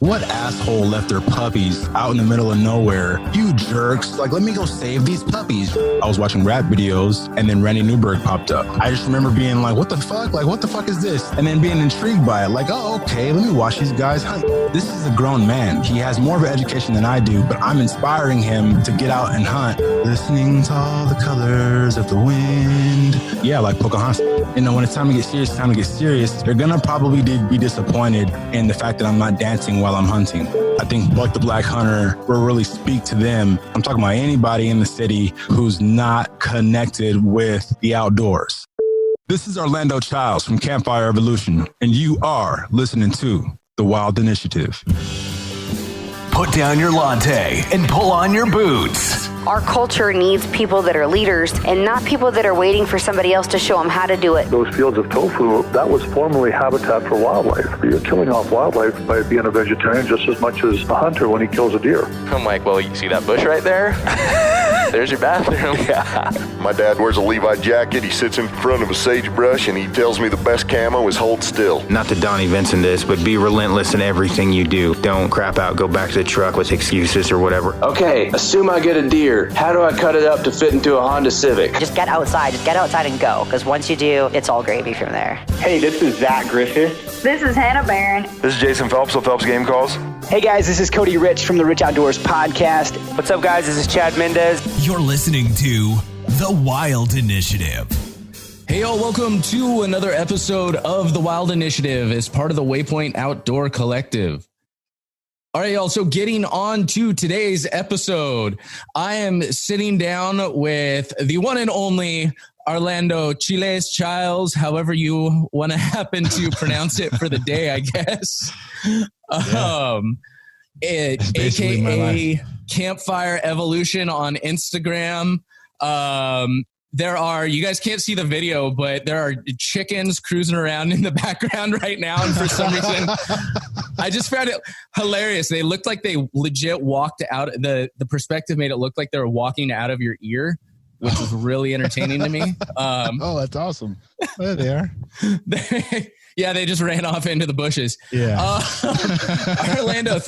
What asshole left their puppies out in the middle of nowhere? You jerks. Like, let me go save these puppies. I was watching rap videos and then Randy Newberg popped up. I just remember being like, what the fuck? Like, what the fuck is this? And then being intrigued by it. Like, oh, okay, let me watch these guys hunt. This is a grown man. He has more of an education than I do, but I'm inspiring him to get out and hunt. Listening to all the colors of the wind. Yeah, like Pocahontas. You know, when it's time to get serious, it's time to get serious. They're gonna probably be disappointed in the fact that I'm not dancing while I'm hunting. I think Buck the Black Hunter will really speak to them. I'm talking about anybody in the city who's not connected with the outdoors. This is Arlando Chiles from Campfire Evolution, and you are listening to The Wild Initiative. Put down your latte and pull on your boots. Our culture needs people that are leaders and not people that are waiting for somebody else to show them how to do it. Those fields of tofu, that was formerly habitat for wildlife. You're killing off wildlife by being a vegetarian just as much as a hunter when he kills a deer. I'm like, well, you see that bush right there? There's your bathroom. Yeah. My dad wears a Levi jacket. He sits in front of a sagebrush and he tells me the best camo is hold still. Not to Donnie Vincent this, but be relentless in everything you do. Don't crap out, go back to the truck with excuses or whatever. Okay, assume I get a deer. How do I cut it up to fit into a Honda Civic? Just get outside and go, because once you do, it's all gravy from there. Hey, this is Zach Griffith. This is Hannah Barron. This is Jason Phelps of Phelps Game Calls. Hey guys, this is Cody Rich from the Rich Outdoors podcast. What's up guys, this is Chad Mendez. You're listening to The Wild Initiative. Hey y'all, welcome to another episode of The Wild Initiative as part of the Waypoint Outdoor Collective. All right, y'all. So getting on to today's episode, I am sitting down with the one and only Arlando Chiles, however you want to happen to pronounce it for the day, I guess. Yeah. A.k.a. Campfire Evolution on Instagram. There are, you guys can't see the video, but there are chickens cruising around in the background right now. And for some reason, I just found it hilarious. They looked like they legit walked out. The perspective made it look like they were walking out of your ear, which was really entertaining to me. Oh, that's awesome. There they are. Yeah, they just ran off into the bushes. Yeah. Orlando,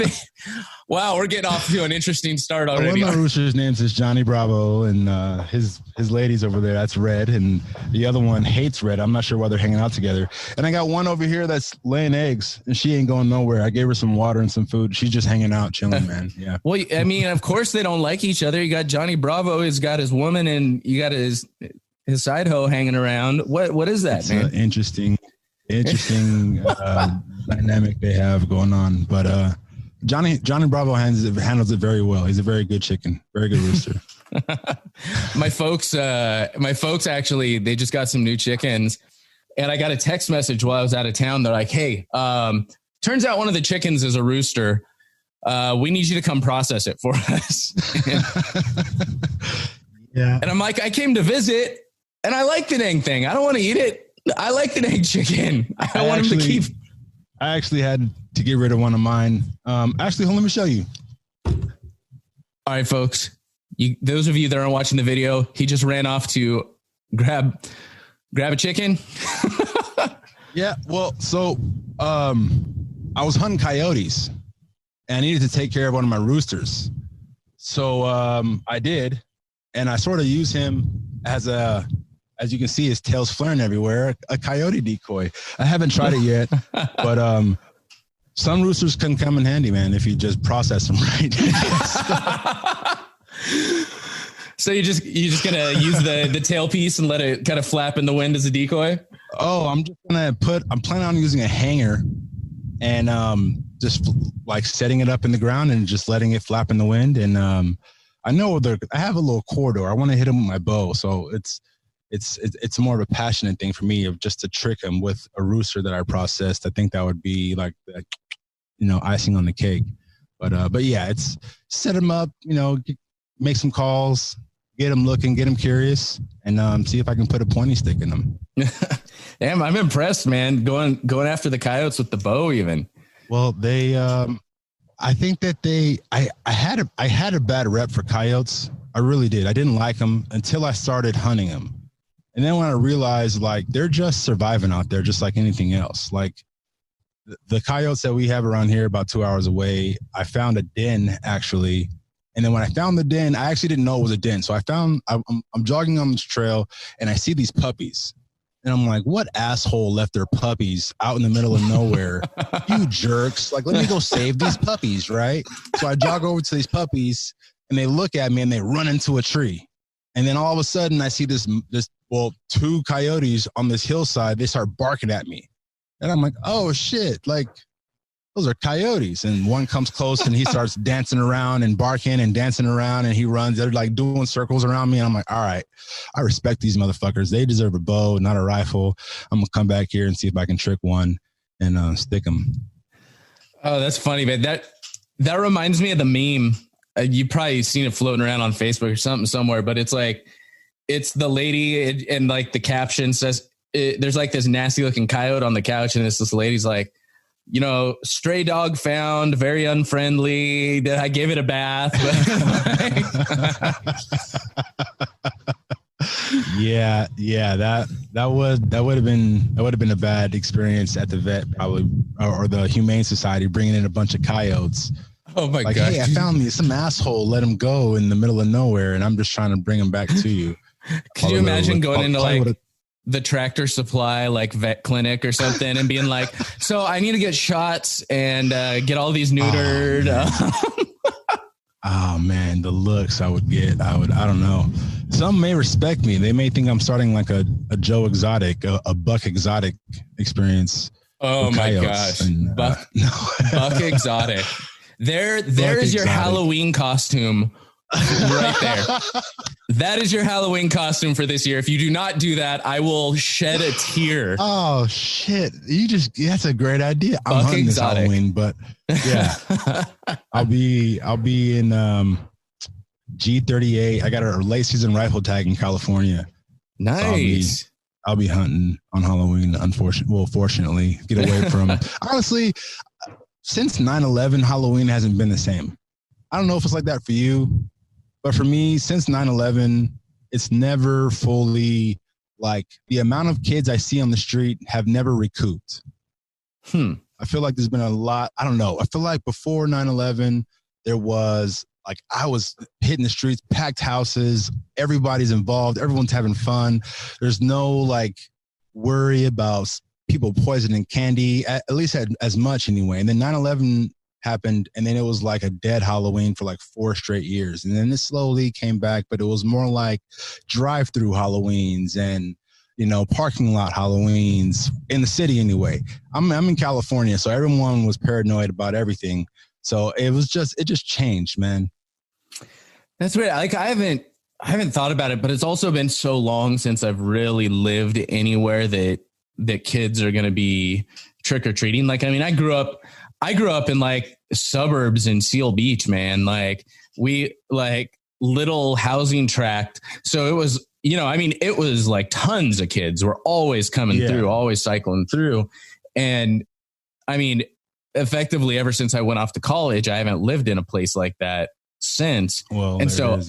wow, we're getting off to an interesting start already. One of my rooster's names is Johnny Bravo, and his lady's over there, that's Red, and the other one hates Red. I'm not sure why they're hanging out together. And I got one over here that's laying eggs, and she ain't going nowhere. I gave her some water and some food. She's just hanging out, chilling, man. Yeah. Well, I mean, of course they don't like each other. You got Johnny Bravo, he's got his woman, and you got his side hoe hanging around. What is that, man? Interesting dynamic they have going on, but Johnny Bravo handles it very well. He's a very good chicken, very good rooster. my folks actually, they just got some new chickens, and I got a text message while I was out of town. They're like, hey, turns out one of the chickens is a rooster. We need you to come process it for us. Yeah. And I'm like, I came to visit and I like the dang thing. I don't want to eat it. I like the dang chicken. I want him to keep. I actually had to get rid of one of mine. Actually, let me show you. All right, folks. Those of you that aren't watching the video, he just ran off to grab a chicken. Yeah. Well, so I was hunting coyotes, and I needed to take care of one of my roosters. So I did, and I sort of use him as you can see, his tail's flaring everywhere, a coyote decoy. I haven't tried it yet, but some roosters can come in handy, man, if you just process them right. So you're just gonna use the tailpiece and let it kind of flap in the wind as a decoy? Oh, I'm planning on using a hanger and just like setting it up in the ground and just letting it flap in the wind. And I know I have a little corridor. I want to hit them with my bow, so it's more of a passionate thing for me of just to trick him with a rooster that I processed. I think that would be like, icing on the cake. But yeah, it's set him up, make some calls, get him looking, get him curious, and see if I can put a pointy stick in him. Damn, I'm impressed, man. Going after the coyotes with the bow, even. Well, they, I think that I had a bad rep for coyotes. I really did. I didn't like them until I started hunting them. And then when I realized, like, they're just surviving out there, just like anything else. Like, the coyotes that we have around here, about 2 hours away, I found a den actually. And then when I found the den, I actually didn't know it was a den. So I'm jogging on this trail and I see these puppies. And I'm like, what asshole left their puppies out in the middle of nowhere? You jerks. Like, let me go save these puppies, right? So I jog over to these puppies and they look at me and they run into a tree. And then all of a sudden I see two coyotes on this hillside. They start barking at me. And I'm like, oh shit. Like, those are coyotes. And one comes close and he starts dancing around and barking and dancing around and he runs. They're like doing circles around me. And I'm like, all right, I respect these motherfuckers. They deserve a bow, not a rifle. I'm going to come back here and see if I can trick one and stick them. Oh, that's funny, man. That reminds me of the meme. You probably seen it floating around on Facebook or something somewhere, but it's like, it's the lady and like the caption says, there's like this nasty looking coyote on the couch. And this lady's like, you know, stray dog found, very unfriendly. I gave it a bath. Yeah. That would have been a bad experience at the vet, probably, or the Humane Society bringing in a bunch of coyotes. Oh my God! Hey, I found some asshole. Let him go in the middle of nowhere, and I'm just trying to bring him back to you. Could you imagine going into like the Tractor Supply like vet clinic or something and being like, so I need to get shots and get all these neutered. Oh man, the looks I would get. I don't know. Some may respect me. They may think I'm starting like a Joe Exotic, a Buck Exotic experience. Oh my gosh. And, Buck Exotic. There's your Halloween costume right there. That is your Halloween costume for this year. If you do not do that, I will shed a tear. Oh shit. That's a great idea. I'm hunting this Halloween, but yeah. I'll be in G38. I got a late season rifle tag in California. Nice. So I'll be hunting on Halloween. Fortunately, get away from honestly, since 9/11, Halloween hasn't been the same. I don't know if it's like that for you, but for me, since 9/11, it's never fully like the amount of kids I see on the street have never recouped. I feel like there's been a lot. I don't know. I feel like before 9/11, there was like I was hitting the streets, packed houses. Everybody's involved. Everyone's having fun. There's no like worry about people poisoning candy, at least as much anyway. And then 9/11 happened, and then it was like a dead Halloween for like 4 straight years. And then it slowly came back, but it was more like drive-through Halloweens and, you know, parking lot Halloweens in the city anyway. I'm in California, so everyone was paranoid about everything. So it just changed, man. That's weird. Like I haven't thought about it, but it's also been so long since I've really lived anywhere that kids are going to be trick-or-treating. Like, I mean, I grew up in like suburbs in Seal Beach, man. Like we like little housing tract. So it was, you know, I mean, it was like tons of kids were always coming through, always cycling through. And I mean, effectively ever since I went off to college, I haven't lived in a place like that since. Well, and so,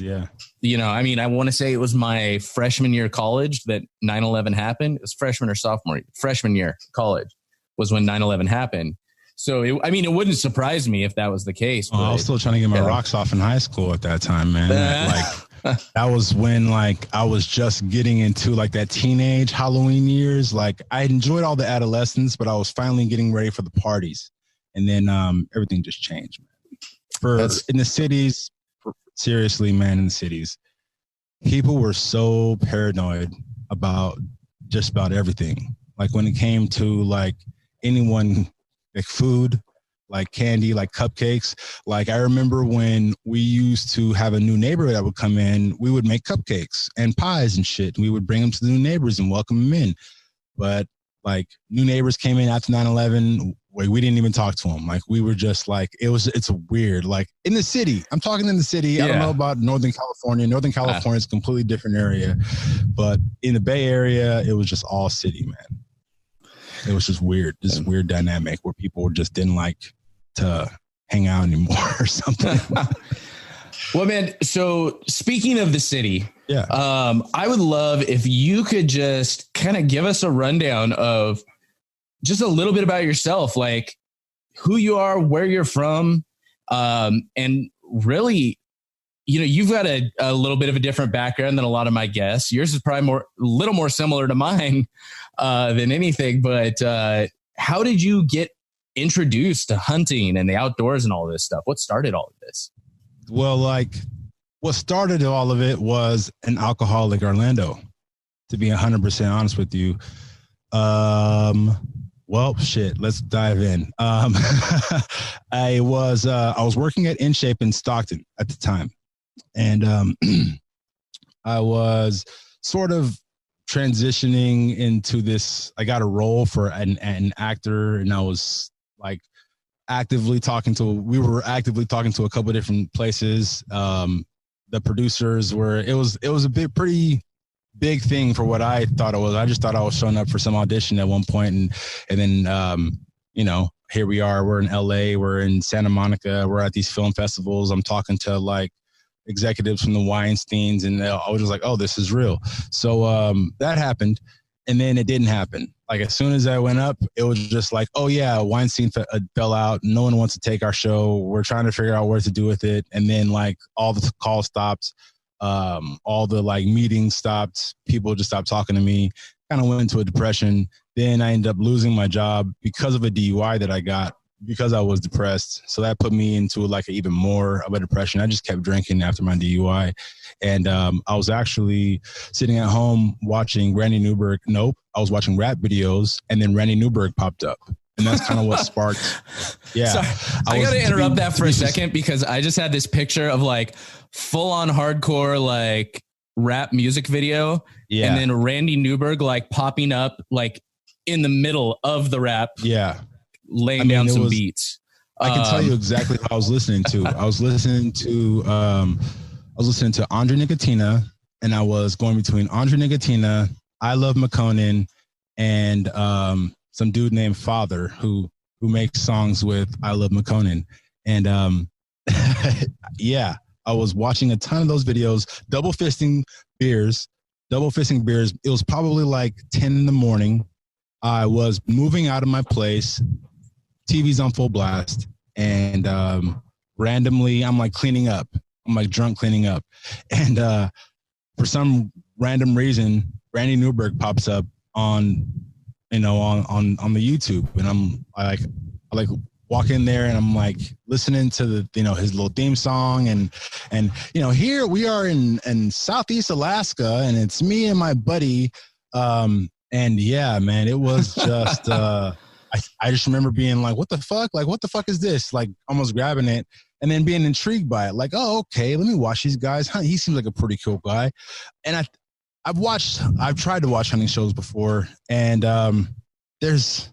you know, I mean, I want to say it was my freshman year of college that 9/11 happened. It was freshman or sophomore, freshman year college was when 9/11 happened. So, it wouldn't surprise me if that was the case. I was still trying to get my rocks off in high school at that time, man. That was when like I was just getting into like that teenage Halloween years. Like I enjoyed all the adolescence, but I was finally getting ready for the parties. And then everything just changed, man. In the cities, seriously, man, in the cities, people were so paranoid about just about everything. Like when it came to like anyone, like food, like candy, like cupcakes. Like I remember when we used to have a new neighbor that would come in, we would make cupcakes and pies and shit. And we would bring them to the new neighbors and welcome them in. But like new neighbors came in after 9/11. We didn't even talk to them. Like we were just like, it's weird. Like in the city, I'm talking in the city. Yeah. I don't know about Northern California. Northern California is a completely different area, but in the Bay Area, it was just all city, man. It was just weird. This weird dynamic where people just didn't like to hang out anymore or something. Well, man, so speaking of the city, yeah, I would love if you could just kind of give us a rundown of just a little bit about yourself, like who you are, where you're from, and really, you've got a little bit of a different background than a lot of my guests. Yours is probably a little more similar to mine than anything. But how did you get introduced to hunting and the outdoors and all this stuff? What started all of this? Well, like what started all of it was an alcoholic Arlando, to be 100% honest with you. Well, shit, let's dive in. I was working at InShape in Stockton at the time. And I was sort of transitioning into this. I got a role for an actor, and I was like actively talking to a couple of different places. The producers it was a pretty big thing for what I thought it was. I just thought I was showing up for some audition at one point, and then here we are. We're in LA, we're in Santa Monica, we're at these film festivals. I'm talking to like executives from the Weinsteins, and I was just like, oh, this is real. So that happened, and then it didn't happen. Like as soon as I went up, it was just like, oh yeah, Weinstein fell out. No one wants to take our show. We're trying to figure out what to do with it. And then like all the calls stopped, all the like meetings stopped. People just stopped talking to me. Kind of went into a depression. Then I ended up losing my job because of a DUI that I got, because I was depressed. So that put me into like even more of a depression. I just kept drinking after my DUI. And I was actually sitting at home watching Randy Newberg. Nope. I was watching rap videos, and then Randy Newberg popped up. And that's kind of what sparked. Yeah. Sorry, I got to interrupt that for a second, because I just had this picture of like full on hardcore, like rap music video. Yeah. And then Randy Newberg like popping up like in the middle of the rap. Yeah. Laying down some beats. I can tell you exactly what I was listening to. I was listening to Andre Nicotina, and I was going between Andre Nicotina, I Love McConan, and some dude named Father who makes songs with I Love McConan. And yeah, I was watching a ton of those videos, double fisting beers. It was probably like 10 in the morning. I was moving out of my place. TV's on full blast, and randomly I'm like cleaning up. I'm like drunk cleaning up, and for some random reason, Randy Newberg pops up on the YouTube, and I walk in there, and I'm like listening to the his little theme song, and here we are in Southeast Alaska, and it's me and my buddy, and yeah, man, it was just. I just remember being like, what the fuck? Like, what the fuck is this? Like, almost grabbing it and then being intrigued by it. Like, oh, okay, let me watch these guys. He seems like a pretty cool guy. And I've tried to watch hunting shows before, and there's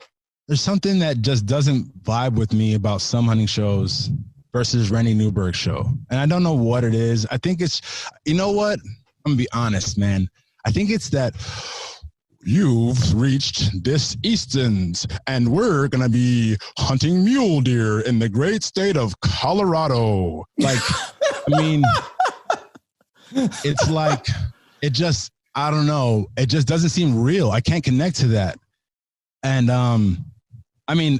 something that just doesn't vibe with me about some hunting shows versus Randy Newberg's show. And I don't know what it is. I think it's, you know what? I'm gonna be honest, man. I think it's that you've reached this Easton's, and we're going to be hunting mule deer in the great state of Colorado. Like, I mean, it's like, I don't know. It just doesn't seem real. I can't connect to that. And, I mean,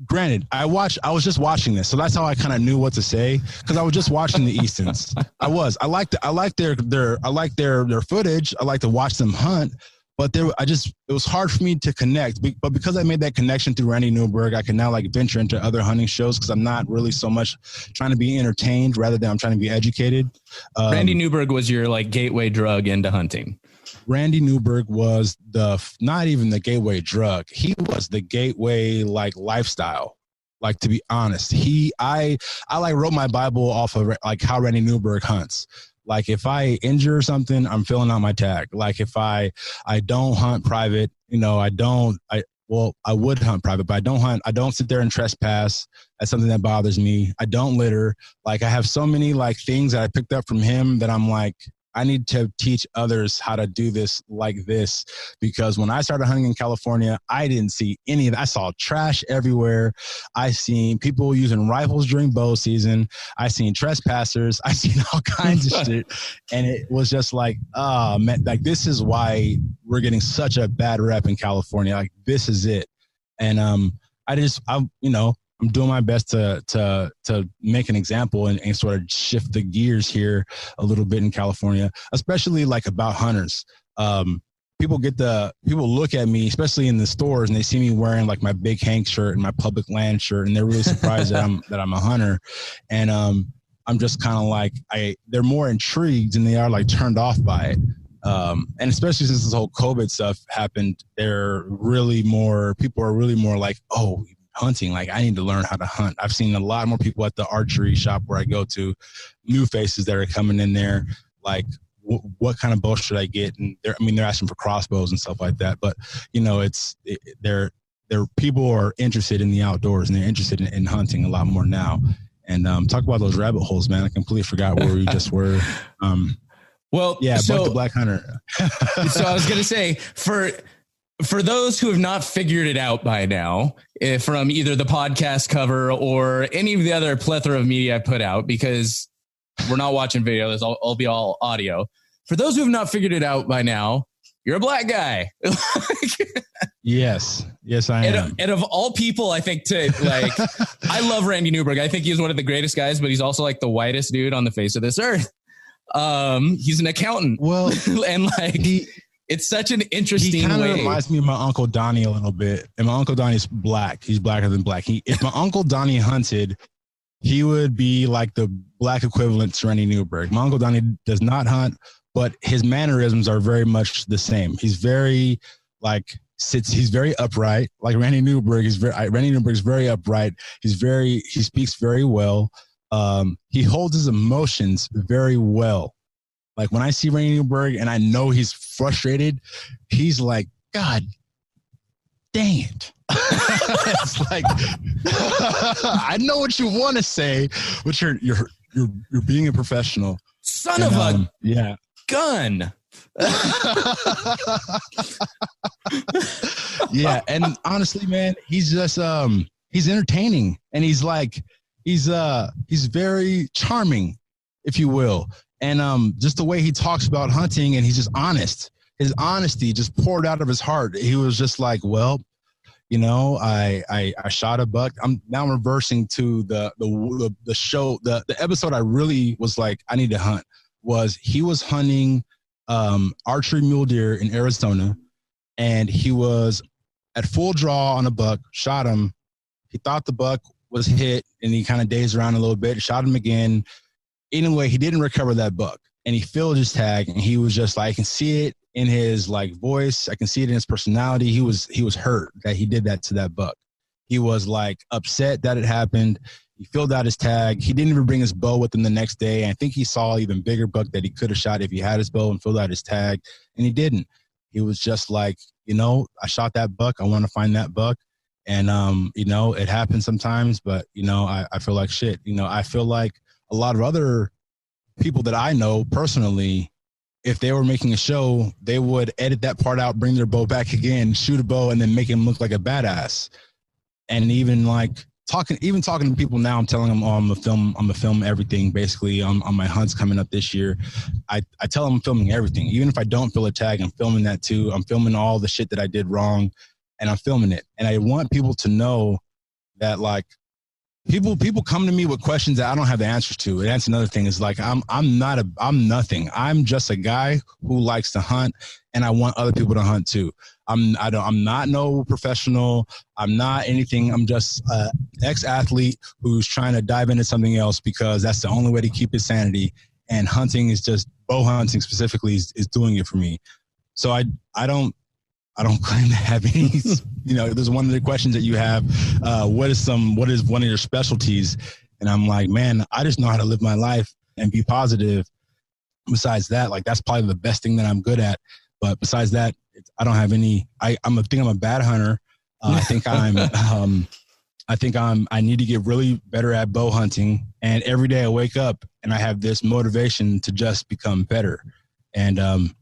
granted, I was just watching this, so that's how I kind of knew what to say, because I was just watching the Eastons. I like their footage. I like to watch them hunt. But it was hard for me to connect. But because I made that connection through Randy Newberg, I can now like venture into other hunting shows, because I'm not really so much trying to be entertained rather than I'm trying to be educated. Randy Newberg was your like gateway drug into hunting. Randy Newberg was not even the gateway drug. He was the gateway like lifestyle. Like, to be honest, I like wrote my Bible off of like how Randy Newberg hunts. Like, if I injure something, I'm filling out my tag. Like, if I don't hunt private, I would hunt private, but I don't hunt. I don't sit there and trespass. That's something that bothers me. I don't litter. Like, I have so many like things that I picked up from him that I'm like, I need to teach others how to do this like this, because when I started hunting in California, I didn't see any of that. I saw trash everywhere. I seen people using rifles during bow season. I seen trespassers. I seen all kinds of shit. And it was just like, oh, man, like, this is why we're getting such a bad rep in California. Like, this is it. And I'm doing my best to make an example and sort of shift the gears here a little bit in California, especially like about hunters. People look at me, especially in the stores, and they see me wearing like my Big Hank shirt and my Public Land shirt, and they're really surprised that I'm a hunter. And I'm just kind of like, they're more intrigued than they are like turned off by it. And especially since this whole COVID stuff happened, people are really more like, oh, hunting, like I need to learn how to hunt. I've seen a lot more people at the archery shop where I go to, new faces that are coming in there, like what kind of bow should I get? And they're asking for crossbows and stuff like that. But they're people are interested in the outdoors, and they're interested in hunting a lot more now. And talk about those rabbit holes, man. I completely forgot where we just were. Buck the Black Hunter. So I was going to say, for those who have not figured it out by now, from either the podcast cover or any of the other plethora of media I put out, because we're not watching video, this will be all audio. For those who have not figured it out by now, you're a black guy. Yes, I am. And of all people, I think I love Randy Newberg. I think he's one of the greatest guys, but he's also like the whitest dude on the face of this earth. He's an accountant. Well, and it's such an interesting he kind of way. Reminds me of my Uncle Donnie a little bit. And my Uncle Donnie's black. He's blacker than black. If my Uncle Donnie hunted, he would be like the black equivalent to Randy Newberg. My Uncle Donnie does not hunt, but his mannerisms are very much the same. He's very he's very upright. Like Randy Newberg is very upright. He speaks very well. He holds his emotions very well. Like when I see Randy Newberg and I know he's frustrated, he's like, God dang it. It's like, I know what you want to say, but you're being a professional. Son of a gun. Yeah. And honestly, man, he's just, he's entertaining, and he's very charming, if you will. And just the way he talks about hunting, and he's just honest. His honesty just poured out of his heart. He was just like, well, I shot a buck. I'm now reversing to the show. The episode I really was like, I need to hunt, was he was hunting archery mule deer in Arizona, and he was at full draw on a buck, shot him. He thought the buck was hit, and he kind of dazed around a little bit, shot him again. Anyway, he didn't recover that buck, and he filled his tag, and he was just like, I can see it in his like voice. I can see it in his personality. He was hurt that he did that to that buck. He was like upset that it happened. He filled out his tag. He didn't even bring his bow with him the next day. I think he saw an even bigger buck that he could have shot if he had his bow and filled out his tag, and he didn't. He was just like, I shot that buck. I want to find that buck. And, it happens sometimes, but, I feel like shit. I feel like a lot of other people that I know personally, if they were making a show, they would edit that part out, bring their bow back again, shoot a bow, and then make him look like a badass. And even talking to people now, I'm telling them, I'm gonna film everything basically on my hunts coming up this year. I tell them I'm filming everything. Even if I don't fill a tag, I'm filming that too. I'm filming all the shit that I did wrong, and I'm filming it. And I want people to know that people come to me with questions that I don't have the answers to. And that's another thing, is like, I'm nothing. I'm just a guy who likes to hunt, and I want other people to hunt too. I'm not no professional. I'm not anything. I'm just an ex-athlete who's trying to dive into something else because that's the only way to keep his sanity. And hunting is just, bow hunting specifically is doing it for me. So I don't claim to have any, there's one of the questions that you have, what is one of your specialties? And I'm like, man, I just know how to live my life and be positive. Besides that, that's probably the best thing that I'm good at. But besides that, I don't have any, I think I'm a bad hunter. I need to get really better at bow hunting. And every day I wake up and I have this motivation to just become better. And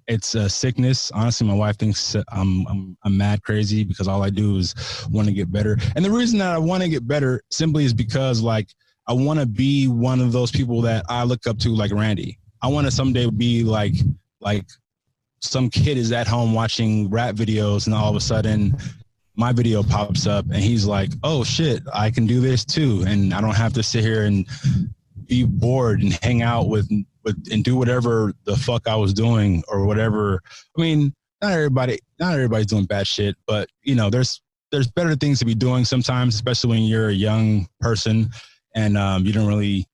it's a sickness. Honestly, my wife thinks I'm mad crazy because all I do is want to get better. And the reason that I want to get better simply is because I want to be one of those people that I look up to, like Randy. I want to someday be like some kid is at home watching rap videos, and all of a sudden my video pops up and he's like, oh shit, I can do this too. And I don't have to sit here and be bored and hang out with and do whatever the fuck I was doing or whatever. I mean, not everybody's doing bad shit, but you know, there's better things to be doing sometimes, especially when you're a young person and you don't really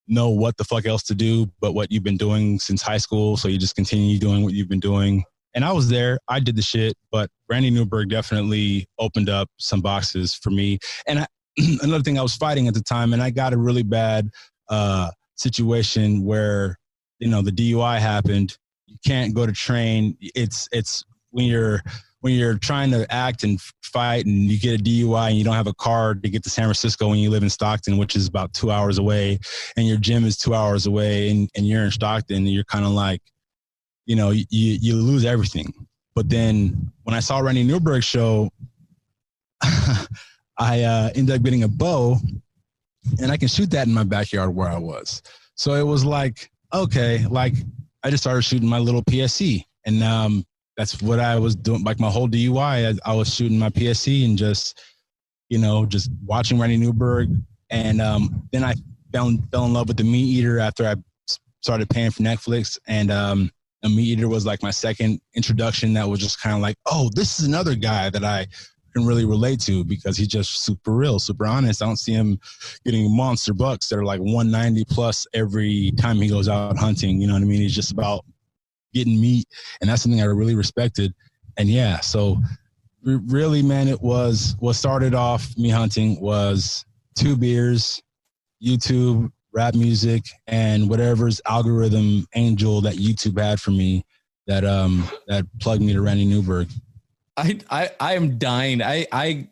know what the fuck else to do but what you've been doing since high school. So you just continue doing what you've been doing. And I was there. I did the shit, but Randy Newberg definitely opened up some boxes for me. And another thing, I was fighting at the time, and I got a really bad situation where, you know, the DUI happened. You can't go to train. It's when you're trying to act and fight and you get a DUI and you don't have a car to get to San Francisco when you live in Stockton, which is about 2 hours away, and your gym is 2 hours away, and you're in Stockton, and you're kind of like, you know, you lose everything. But then when I saw Randy Newberg's show, I ended up getting a bow, and I can shoot that in my backyard where I was. So it was like, okay, like I just started shooting my little PSC, and that's what I was doing. Like my whole DUI, I was shooting my PSC and just, you know, just watching Randy Newberg. And then I fell in love with the Meat Eater after I started paying for Netflix. And a Meat Eater was like my second introduction. That was just kind of like, oh, this is another guy that I can really relate to because he's just super real, super honest. I don't see him getting monster bucks that are like 190 plus every time he goes out hunting. You know what I mean? He's just about getting meat, and that's something I really respected. And yeah, so really, man, it was what started off me hunting was 2 beers, YouTube, rap music, and whatever's algorithm angel that YouTube had for me that that plugged me to Randy Newberg. I am dying. I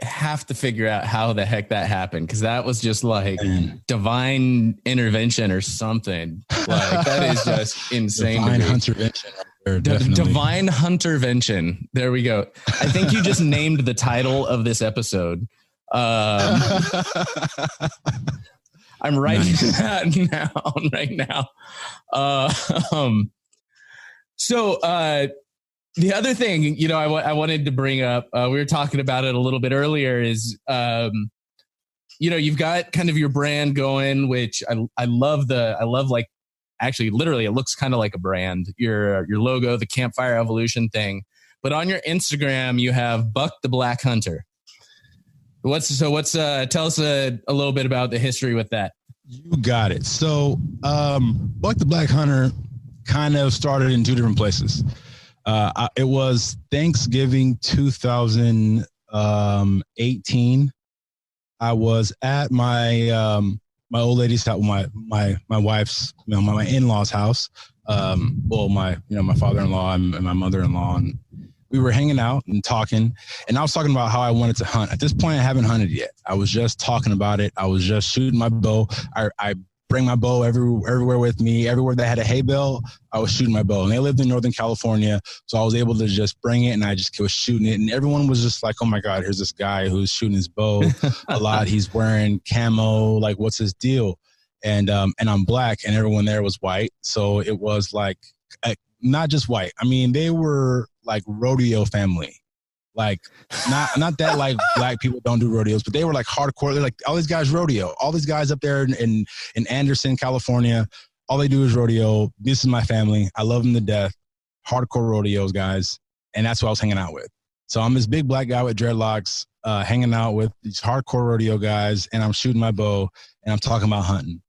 have to figure out how the heck that happened, because that was just like divine intervention or something. Like that is just insane. Divine Huntervention. Divine Huntervention. There we go. I think you just named the title of this episode. I'm writing that down right now. The other thing, you know, I wanted to bring up, we were talking about it a little bit earlier, is, you know, you've got kind of your brand going, which I love like, actually, literally, it looks kind of like a brand, your logo, the Campfire Evolution thing. But on your Instagram, you have Buck the Black Hunter. Tell us a little bit about the history with that. You got it. So Buck the Black Hunter kind of started in 2 different places. It was Thanksgiving 2018. I was at my my old lady's house, my wife's, you know, my in-laws' house. My father-in-law and my mother-in-law, and we were hanging out and talking. And I was talking about how I wanted to hunt. At this point, I haven't hunted yet. I was just talking about it. I was just shooting my bow. I bring my bow everywhere with me. Everywhere that had a hay bale, I was shooting my bow. And they lived in Northern California, so I was able to just bring it, and I just was shooting it. And everyone was just like, oh my God, here's this guy who's shooting his bow a lot. He's wearing camo. Like, what's his deal? And I'm black, and everyone there was white. So it was like, not just white. I mean, they were like rodeo family. Like, not that like black people don't do rodeos, but they were like hardcore. They're like, all these guys rodeo. All these guys up there in Anderson, California, all they do is rodeo. This is my family. I love them to death. Hardcore rodeos guys. And that's what I was hanging out with. So I'm this big black guy with dreadlocks, hanging out with these hardcore rodeo guys, and I'm shooting my bow, and I'm talking about hunting.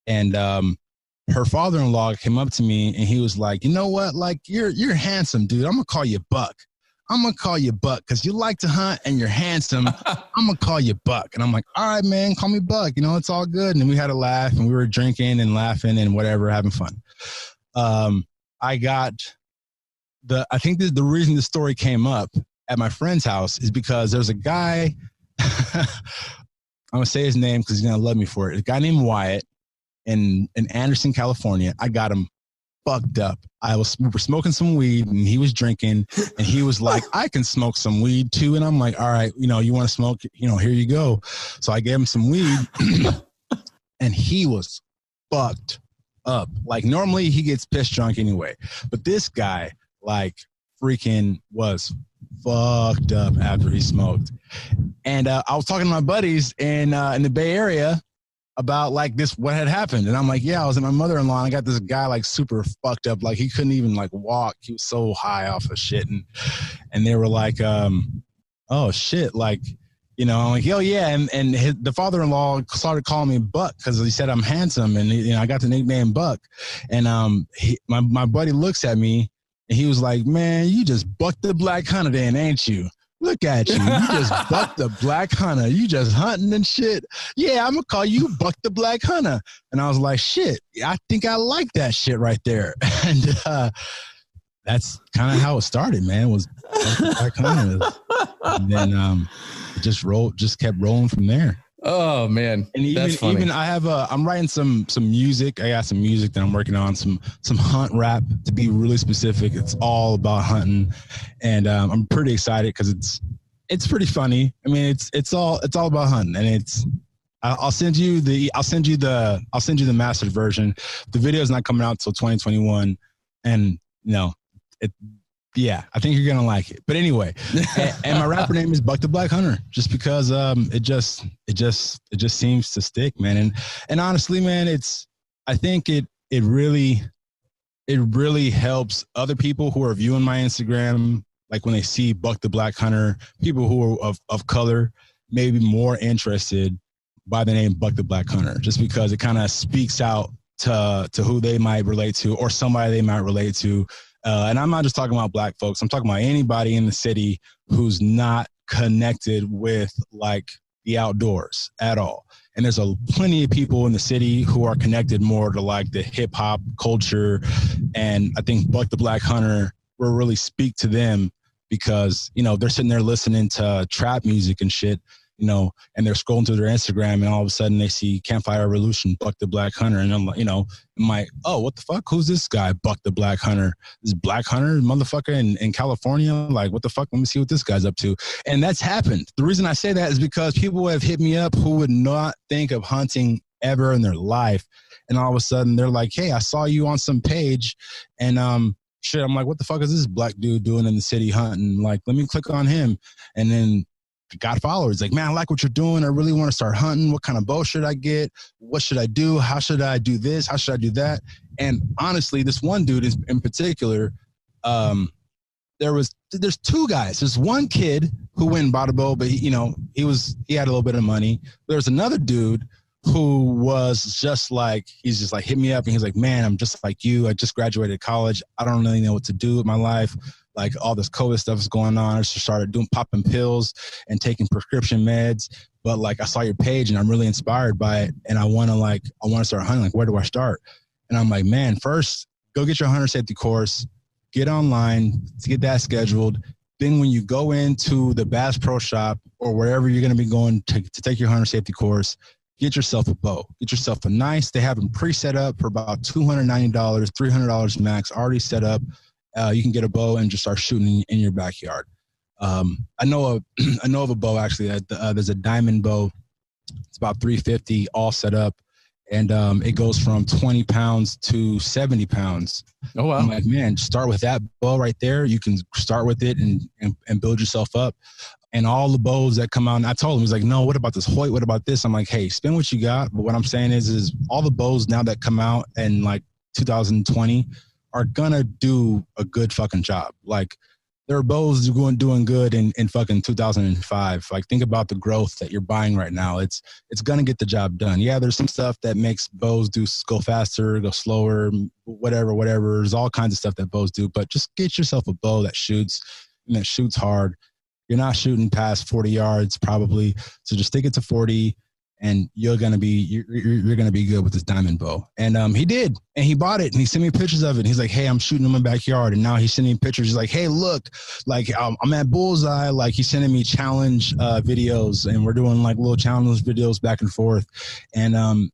And her father-in-law came up to me, and he was like, you know what? Like, you're handsome, dude. I'm going to call you Buck. I'm going to call you Buck because you like to hunt and you're handsome. I'm going to call you Buck. And I'm like, all right, man, call me Buck. You know, it's all good. And we had a laugh, and we were drinking and laughing and whatever, having fun. I think the reason the story came up at my friend's house is because there's a guy, I'm going to say his name because he's going to love me for it. A guy named Wyatt in Anderson, California. I got him fucked up. We were smoking some weed, and he was drinking, and he was like, I can smoke some weed too. And I'm like, all right, you know, you want to smoke, you know, here you go. So I gave him some weed and he was fucked up. Like, normally he gets pissed drunk anyway, but this guy like freaking was fucked up after he smoked. And I was talking to my buddies in the Bay Area about like this, what had happened. And I'm like, yeah, I was at my mother-in-law and I got this guy like super fucked up. Like he couldn't even like walk. He was so high off of shit. And they were like, oh shit. Like, you know, I'm like, oh yeah. And the father-in-law started calling me Buck because he said I'm handsome. And you know, I got the nickname Buck. And my buddy looks at me and he was like, man, you just bucked the black hunter then, ain't you? Look at you. You just bucked the black hunter. You just hunting and shit. Yeah, I'm going to call you Buck the Black Hunter. And I was like, shit, I think I like that shit right there. And that's kind of how it started, man, was Buck the Black Hunter. And then it just kept rolling from there. Oh man. And even I have I'm writing some music. I got some music that I'm working on, some hunt rap, to be really specific. It's all about hunting. And I'm pretty excited because it's pretty funny. I mean, it's all about hunting, and I'll send you the mastered version. The video is not coming out until 2021, and you know, yeah, I think you're gonna like it. But anyway, and my rapper name is Buck the Black Hunter, just because it just seems to stick, man. And honestly, man, I think it really helps other people who are viewing my Instagram, like when they see Buck the Black Hunter, people who are of color, maybe more interested by the name Buck the Black Hunter, just because it kind of speaks out to who they might relate to or somebody they might relate to. And I'm not just talking about black folks. I'm talking about anybody in the city who's not connected with like the outdoors at all. And there's plenty of people in the city who are connected more to like the hip hop culture. And I think Buck the Black Hunter will really speak to them because, you know, they're sitting there listening to trap music and shit, you know, and they're scrolling through their Instagram and all of a sudden they see Campfire Evolution, Buck the Black Hunter. And I'm like, you know, I'm like, oh, what the fuck? Who's this guy? Buck the Black Hunter. This Black Hunter motherfucker in California? Like, what the fuck? Let me see what this guy's up to. And that's happened. The reason I say that is because people have hit me up who would not think of hunting ever in their life. And all of a sudden they're like, hey, I saw you on some page and shit. I'm like, what the fuck is this black dude doing in the city hunting? Like, let me click on him. And then got followers like, man, I like what you're doing. I really want to start hunting. What kind of bow should I get? What should I do? How should I do this? How should I do that? And honestly, this one dude is in particular, there's two guys. There's one kid who went and bought a bow, but he had a little bit of money. There's another dude who was just like, he's just like hit me up and he's like, man, I'm just like you. I just graduated college. I don't really know what to do with my life. Like all this COVID stuff is going on. I just started popping pills and taking prescription meds. But like I saw your page and I'm really inspired by it. And I want to start hunting. Like, where do I start? And I'm like, man, first go get your hunter safety course, get online to get that scheduled. Then when you go into the Bass Pro Shop or wherever you're going to be going to take your hunter safety course, get yourself a bow. Get yourself a nice. They have them pre-set up for about $290, $300 max, already set up. You can get a bow and just start shooting in your backyard. I know of a bow actually. There's a diamond bow. It's about $350, all set up, and it goes from 20 pounds to 70 pounds. Oh wow! I'm like, man, start with that bow right there. You can start with it and build yourself up. And all the bows that come out, and I told him, he's like, no, what about this Hoyt? What about this? I'm like, hey, spend what you got. But what I'm saying is all the bows now that come out in like 2020 are gonna do a good fucking job. Like there are bows doing good in fucking 2005. Like think about the growth that you're buying right now. It's gonna get the job done. Yeah, there's some stuff that makes bows go faster, go slower, whatever. There's all kinds of stuff that bows do, but just get yourself a bow that shoots and that shoots hard. You're not shooting past 40 yards probably. So just take it to 40 and you're going to be good with this diamond bow. And he did, and he bought it and he sent me pictures of it. He's like, hey, I'm shooting in my backyard. And now he's sending me pictures. He's like, hey, look, like I'm at Bullseye. Like he's sending me challenge videos and we're doing like little challenge videos back and forth. And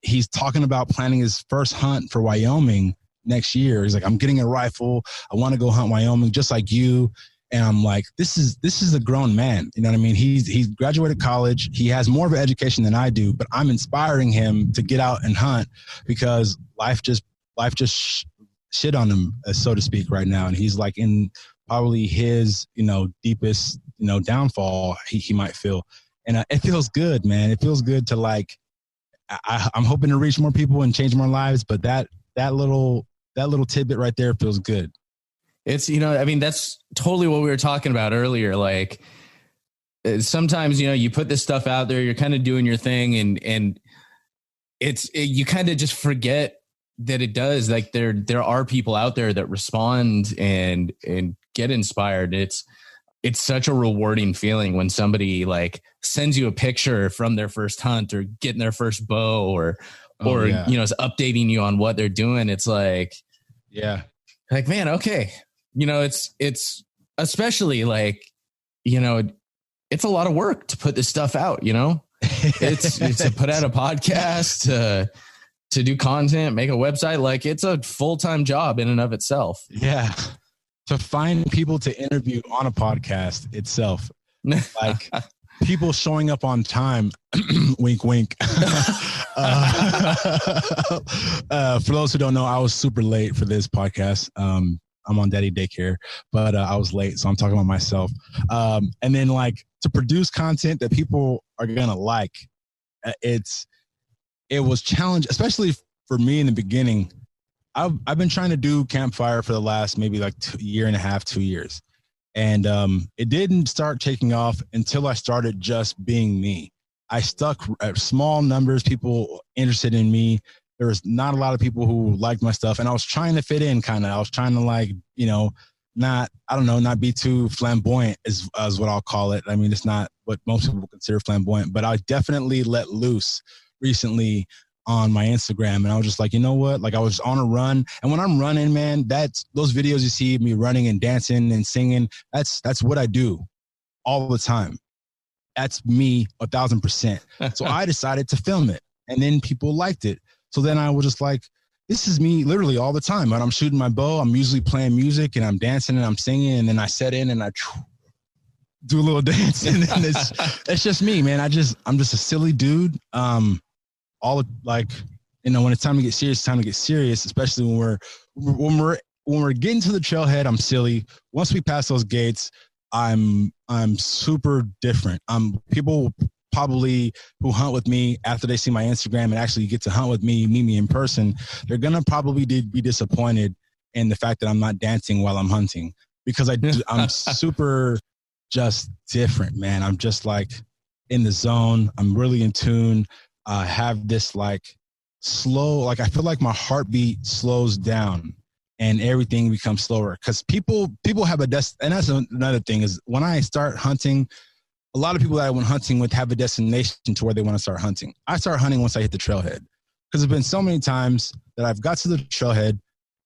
he's talking about planning his first hunt for Wyoming next year. He's like, I'm getting a rifle. I want to go hunt Wyoming just like you. And I'm like, this is a grown man. You know what I mean? He's graduated college. He has more of an education than I do, but I'm inspiring him to get out and hunt because life just shit on him, so to speak, right now. And he's like in probably his, deepest, downfall he might feel. And it feels good, man. It feels good to like, I'm hoping to reach more people and change more lives. But that little tidbit right there feels good. It's, that's totally what we were talking about earlier. Like sometimes, you put this stuff out there, you're kind of doing your thing and you kind of just forget that it does. Like there are people out there that respond and get inspired. It's such a rewarding feeling when somebody like sends you a picture from their first hunt or getting their first bow or is updating you on what they're doing. It's like, yeah, like, man, okay. It's especially like, it's a lot of work to put this stuff out, it's to put out a podcast, to do content, make a website. Like it's a full-time job in and of itself. Yeah. To find people to interview on a podcast itself, like people showing up on time, wink, wink. For those who don't know, I was super late for this podcast. I'm on daddy daycare, but I was late. So I'm talking about myself. And then like to produce content that people are going to like, it was challenging, especially for me in the beginning. I've been trying to do Campfire for the last maybe like 2 years. And it didn't start taking off until I started just being me. I stuck at small numbers, people interested in me. There was not a lot of people who liked my stuff. And I was trying to fit in kind of. I was trying to like, not be too flamboyant is what I'll call it. I mean, it's not what most people consider flamboyant, but I definitely let loose recently on my Instagram. And I was just like, you know what? Like I was on a run. And when I'm running, man, that's those videos you see me running and dancing and singing. That's what I do all the time. That's me 1,000%. So I decided to film it and then people liked it. So then I was just like, this is me literally all the time. When I'm shooting my bow, I'm usually playing music and I'm dancing and I'm singing. And then I set in and I do a little dance. And then it's just me, man. I'm just a silly dude. When it's time to get serious, it's time to get serious, especially when we're getting to the trailhead, I'm silly. Once we pass those gates, I'm super different. People probably who hunt with me after they see my Instagram and actually get to hunt with me, meet me in person, they're going to probably be disappointed in the fact that I'm not dancing while I'm hunting because I'm super just different, man. I'm just like in the zone. I'm really in tune. I have this like slow, like I feel like my heartbeat slows down and everything becomes slower because people have and that's another thing is when I start hunting, a lot of people that I went hunting with have a destination to where they want to start hunting. I start hunting once I hit the trailhead because there's been so many times that I've got to the trailhead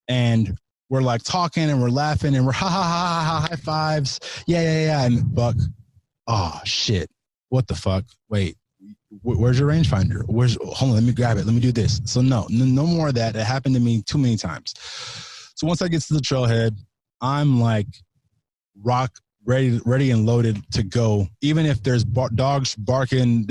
and we're like talking and we're laughing and we're ha ha ha ha high fives. Yeah. And Buck, oh shit. What the fuck? Wait, where's your rangefinder? Hold on, let me grab it. Let me do this. So no more of that. It happened to me too many times. So once I get to the trailhead, I'm like ready and loaded to go. Even if there's dogs barking,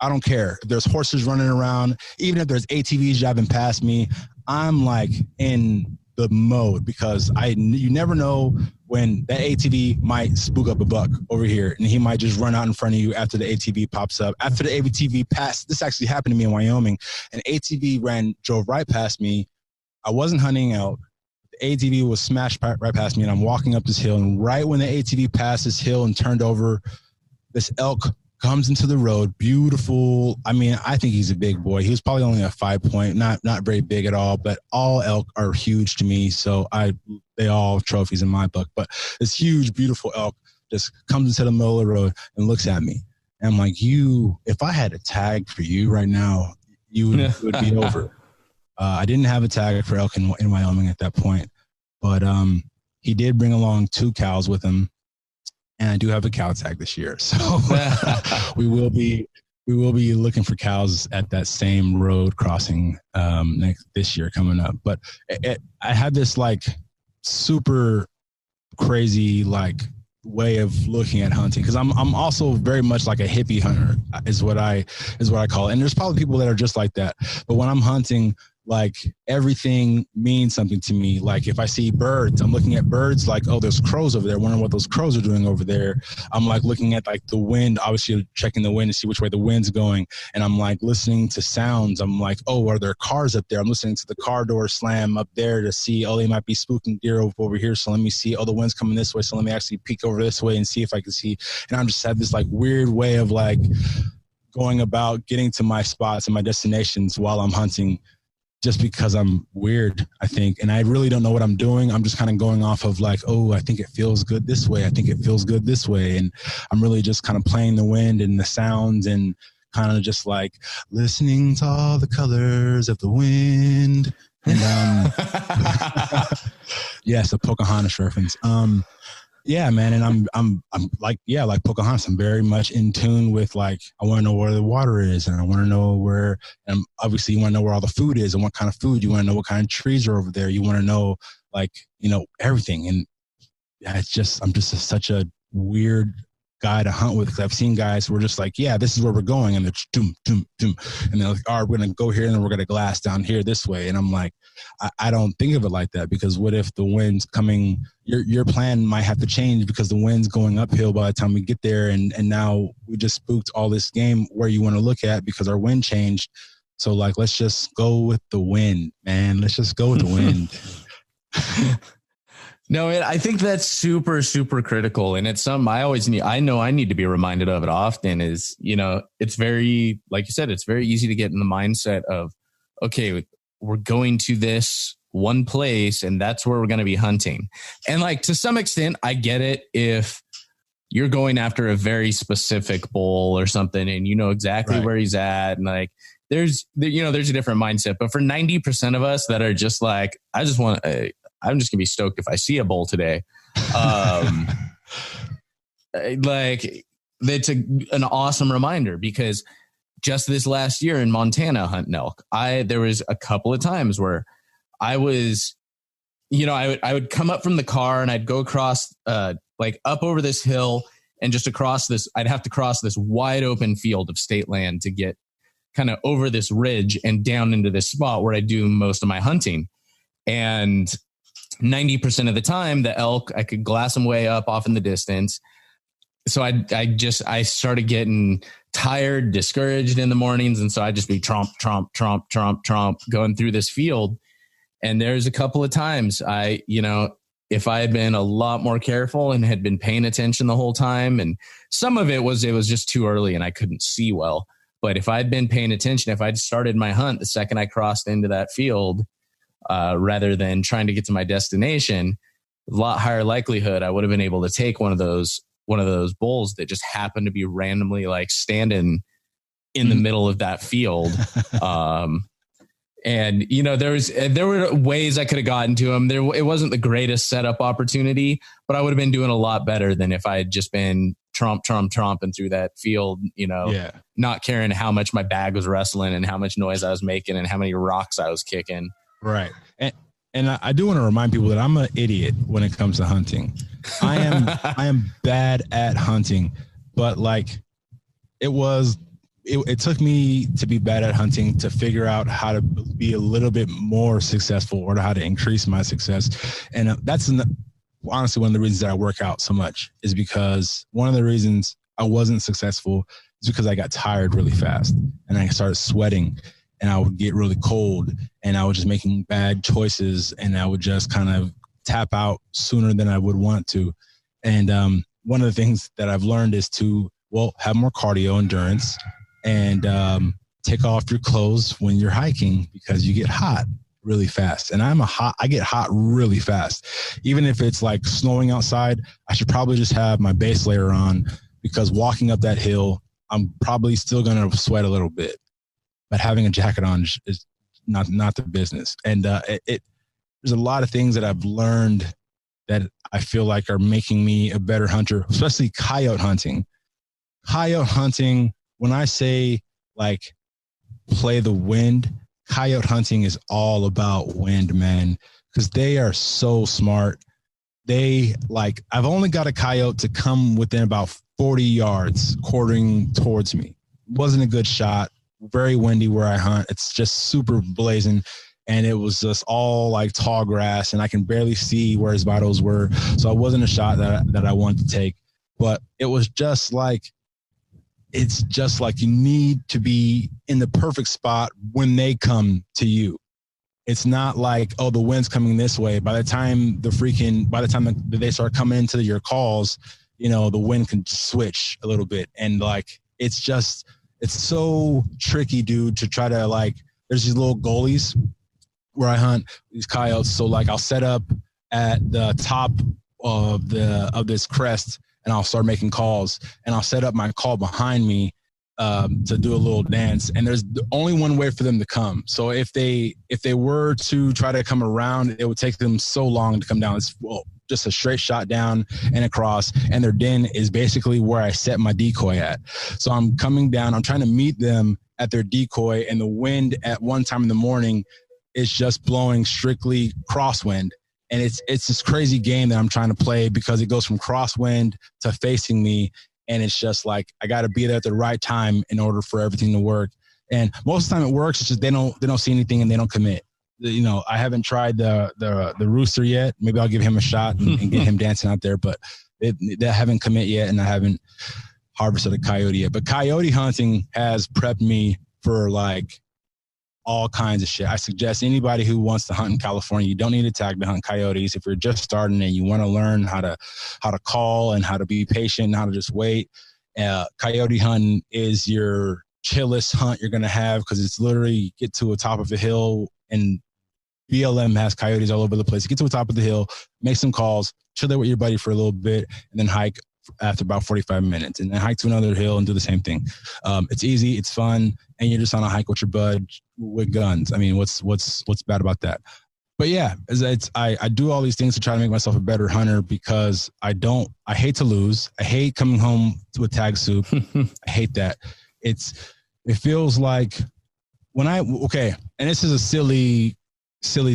I don't care. If there's horses running around, even if there's ATVs driving past me, I'm like in the mode because you never know when that ATV might spook up a buck over here and he might just run out in front of you after the ATV pops up. After the ATV passed, this actually happened to me in Wyoming. An ATV drove right past me. I wasn't hunting out. The ATV was smashed right past me and I'm walking up this hill and right when the ATV passed this hill and turned over, this elk comes into the road. Beautiful. I mean, I think he's a big boy. He was probably only a 5 point, not very big at all, but all elk are huge to me. So they all trophies in my book, but this huge, beautiful elk just comes into the middle of the road and looks at me. And I'm like, if I had a tag for you right now, it would be over. I didn't have a tag for elk in Wyoming at that point, but he did bring along 2 cows with him. And I do have a cow tag this year. So we will be looking for cows at that same road crossing this year coming up. But I have this like super crazy like way of looking at hunting because I'm also very much like a hippie hunter is what I call it. And there's probably people that are just like that. But when I'm hunting, like everything means something to me. Like if I see birds, I'm looking at birds like, oh, there's crows over there. Wondering what those crows are doing over there. I'm like looking at like the wind, obviously checking the wind to see which way the wind's going. And I'm like listening to sounds. I'm like, oh, are there cars up there? I'm listening to the car door slam up there to see, oh, they might be spooking deer over here. So let me see, oh, the wind's coming this way. So let me actually peek over this way and see if I can see. And I'm just have this like weird way of like going about getting to my spots and my destinations while I'm hunting, just because I'm weird, I think. And I really don't know what I'm doing. I'm just kind of going off of like, oh, I think it feels good this way. I think it feels good this way. And I'm really just kind of playing the wind and the sounds and kind of just like listening to all the colors of the wind. And yes, a Pocahontas reference. Yeah, man. And I'm like, yeah, like Pocahontas, I'm very much in tune with like, I want to know where the water is, and I want to know where, and obviously you want to know where all the food is and what kind of food. You want to know what kind of trees are over there. You want to know like, you know, everything. And it's just, I'm just such a weird guy to hunt with, because I've seen guys who are just like, yeah, this is where we're going. And they're doom, doom, doom. And they're like, all right, we're going to go here and then we're going to glass down here this way. And I'm like, I don't think of it like that, because what if the wind's coming, your plan might have to change because the wind's going uphill by the time we get there. And now we just spooked all this game where you want to look at because our wind changed. So like, let's just go with the wind, man. Let's just go with the wind. No, I think that's super, super critical. And it's something I know I need to be reminded of it often is, you know, it's very, like you said, it's very easy to get in the mindset of, okay, we're going to this one place and that's where we're going to be hunting. And like, to some extent, I get it if you're going after a very specific bull or something and you know exactly where he's at. And like, there's a different mindset. But for 90% of us that are just like, I'm just going to be stoked if I see a bull today. Like, it's an awesome reminder, because just this last year in Montana hunting elk, there was a couple of times where I was, you know, I would come up from the car and I'd go across, like up over this hill and just across this, I'd have to cross this wide open field of state land to get kind of over this ridge and down into this spot where I do most of my hunting. And 90% of the time, the elk, I could glass them way up off in the distance. So I started getting tired, discouraged in the mornings. And so I'd just be tromp, tromp, tromp, tromp, tromp going through this field. And there's a couple of times if I had been a lot more careful and had been paying attention the whole time, and some of it was just too early and I couldn't see well. But if I'd been paying attention, if I'd started my hunt the second I crossed into that field, rather than trying to get to my destination, a lot higher likelihood I would have been able to take one of those bulls that just happened to be randomly like standing in the middle of that field. And you know, there were ways I could have gotten to him. It wasn't the greatest setup opportunity, but I would have been doing a lot better than if I had just been tromping through that field, you know, not caring how much my bag was wrestling and how much noise I was making and how many rocks I was kicking. Right. And I do want to remind people that I'm an idiot when it comes to hunting. I am bad at hunting, but like it took me to be bad at hunting to figure out how to be a little bit more successful or how to increase my success. And that's honestly one of the reasons that I work out so much, is because one of the reasons I wasn't successful is because I got tired really fast and I started sweating. And I would get really cold and I was just making bad choices and I would just kind of tap out sooner than I would want to. And one of the things that I've learned is to, have more cardio endurance and take off your clothes when you're hiking, because you get hot really fast. And I get hot really fast. Even if it's like snowing outside, I should probably just have my base layer on, because walking up that hill, I'm probably still going to sweat a little bit. But having a jacket on is not the business. And there's a lot of things that I've learned that I feel like are making me a better hunter, especially coyote hunting. Coyote hunting, when I say like play the wind, coyote hunting is all about wind, man, because they are so smart. I've only got a coyote to come within about 40 yards quartering towards me. Wasn't a good shot. Very windy where I hunt. It's just super blazing. and it was just all like tall grass, and I can barely see where his vitals were. So it wasn't a shot that I wanted to take, but it was just like, it's just like you need to be in the perfect spot when they come to you. It's not like, oh, the wind's coming this way. By the time they start coming into your calls, you know, the wind can switch a little bit. And like, it's so tricky, dude, to try to like, there's these little gullies where I hunt these coyotes. So like, I'll set up at the top of this crest, and I'll start making calls, and I'll set up my call behind me to do a little dance. And there's only one way for them to come. So if they were to try to come around, it would take them so long to come down. It's just a straight shot down and across, and their den is basically where I set my decoy at. So I'm coming down, I'm trying to meet them at their decoy, and the wind at one time in the morning is just blowing strictly crosswind. And it's this crazy game that I'm trying to play, because it goes from crosswind to facing me. And it's just like, I got to be there at the right time in order for everything to work. And most of the time it works. It's just they don't see anything and they don't commit. You know, I haven't tried the rooster yet. Maybe I'll give him a shot and get him dancing out there. But they haven't commit yet, and I haven't harvested a coyote yet. But coyote hunting has prepped me for like all kinds of shit. I suggest anybody who wants to hunt in California, you don't need a tag to hunt coyotes. If you're just starting and you want to learn how to call and how to be patient and how to just wait, coyote hunting is your chillest hunt you're going to have, because it's literally get to the top of a hill, and BLM has coyotes all over the place. You get to the top of the hill, make some calls, chill there with your buddy for a little bit, and then hike after about 45 minutes, and then hike to another hill and do the same thing. It's easy, it's fun, and you're just on a hike with your bud with guns. I mean, what's bad about that? But yeah, I do all these things to try to make myself a better hunter, because I hate to lose. I hate coming home with tag soup. I hate that. It feels like and this is a silly